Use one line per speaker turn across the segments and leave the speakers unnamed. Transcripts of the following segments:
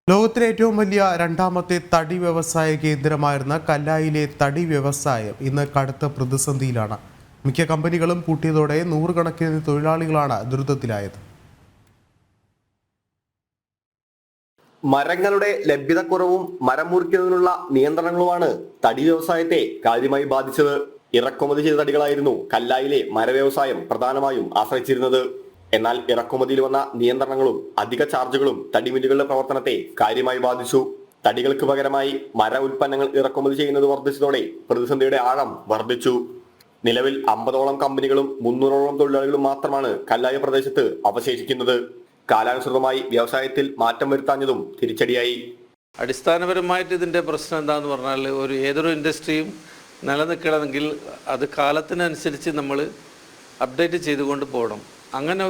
ലോകത്തിലെ ഏറ്റവും വലിയ രണ്ടാമത്തെ തടി വ്യവസായ കേന്ദ്രമായിരുന്ന കല്ലായിലെ തടി വ്യവസായം ഇന്ന് കടുത്ത പ്രതിസന്ധിയിലാണ്. മിക്ക കമ്പനികളും പൂട്ടിയതോടെ നൂറുകണക്കിന് തൊഴിലാളികളാണ് ദുരിതത്തിലായത്.
മരങ്ങളുടെ ലഭ്യതക്കുറവും മരം മുറിക്കുന്നതിനുള്ള നിയന്ത്രണങ്ങളുമാണ് തടി വ്യവസായത്തെ കാര്യമായി ബാധിച്ചത്. ഇറക്കുമതി ചെയ്ത തടികളായിരുന്നു കല്ലായിലെ മരവ്യവസായം പ്രധാനമായും ആശ്രയിച്ചിരുന്നത്. എന്നാൽ ഇറക്കുമതിയിൽ വന്ന നിയന്ത്രണങ്ങളും അധിക ചാർജുകളും തടിമില്ലുകളുടെ പ്രവർത്തനത്തെ കാര്യമായി ബാധിച്ചു. തടികൾക്ക് പകരമായി മര ഉൽപ്പന്നങ്ങൾ ഇറക്കുമതി ചെയ്യുന്നത് വർദ്ധിച്ചതോടെ പ്രതിസന്ധിയുടെ ആഴം വർദ്ധിച്ചു. നിലവിൽ 50ഓളം കമ്പനികളും 300ഓളം തൊഴിലാളികളും മാത്രമാണ് കല്ലായി പ്രദേശത്ത് അവശേഷിക്കുന്നത്. കാലാനുസൃതമായി വ്യവസായത്തിൽ മാറ്റം വരുത്താഞ്ഞതും തിരിച്ചടിയായി.
അടിസ്ഥാനപരമായിട്ട് ഇതിൻ്റെ പ്രശ്നം എന്താണെന്ന് പറഞ്ഞാൽ, ഏതൊരു ഇൻഡസ്ട്രിയും നിലനിൽക്കണമെങ്കിൽ അത് കാലത്തിനനുസരിച്ച് നമ്മൾ അപ്ഡേറ്റ് ചെയ്തുകൊണ്ട് പോകണം. അങ്ങനെ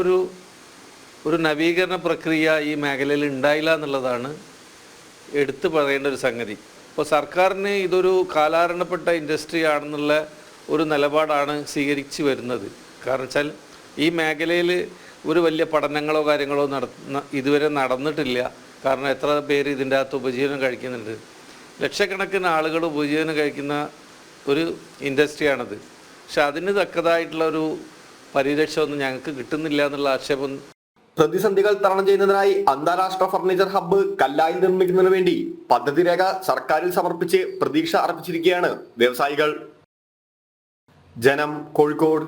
ഒരു നവീകരണ പ്രക്രിയ ഈ മേഖലയിൽ ഉണ്ടായില്ല എന്നുള്ളതാണ് എടുത്തു പറയേണ്ട ഒരു സംഗതി. ഇപ്പോൾ സർക്കാരിന് ഇതൊരു കാലാരണപ്പെട്ട ഇൻഡസ്ട്രി ആണെന്നുള്ള ഒരു നിലപാടാണ് സ്വീകരിച്ചു വരുന്നത്. കാരണം വെച്ചാൽ ഈ മേഖലയിൽ ഒരു വലിയ പഠനങ്ങളോ കാര്യങ്ങളോ ഇതുവരെ നടന്നിട്ടില്ല. കാരണം എത്ര പേര് ഇതിൻ്റെ അകത്ത് ഉപജീവനം കഴിക്കുന്നുണ്ട്, ലക്ഷക്കണക്കിന് ആളുകൾ ഉപജീവനം കഴിക്കുന്ന ഒരു ഇൻഡസ്ട്രിയാണിത്. പക്ഷെ അതിന് തക്കതായിട്ടുള്ള ഒരു പരിരക്ഷ ഒന്നും ഞങ്ങൾക്ക് കിട്ടുന്നില്ല എന്നുള്ള ആക്ഷേപം.
പ്രതിസന്ധികൾ തരണം ചെയ്യുന്നതിനായി അന്താരാഷ്ട്ര ഫർണിച്ചർ ഹബ്ബ് കല്ലായിൽ നിർമ്മിക്കുന്നതിന് വേണ്ടി പദ്ധതി രേഖ സർക്കാരിൽ സമർപ്പിച്ച് പ്രതീക്ഷ അർപ്പിച്ചിരിക്കുകയാണ് വ്യവസായികൾ. ജനം, കോഴിക്കോട്.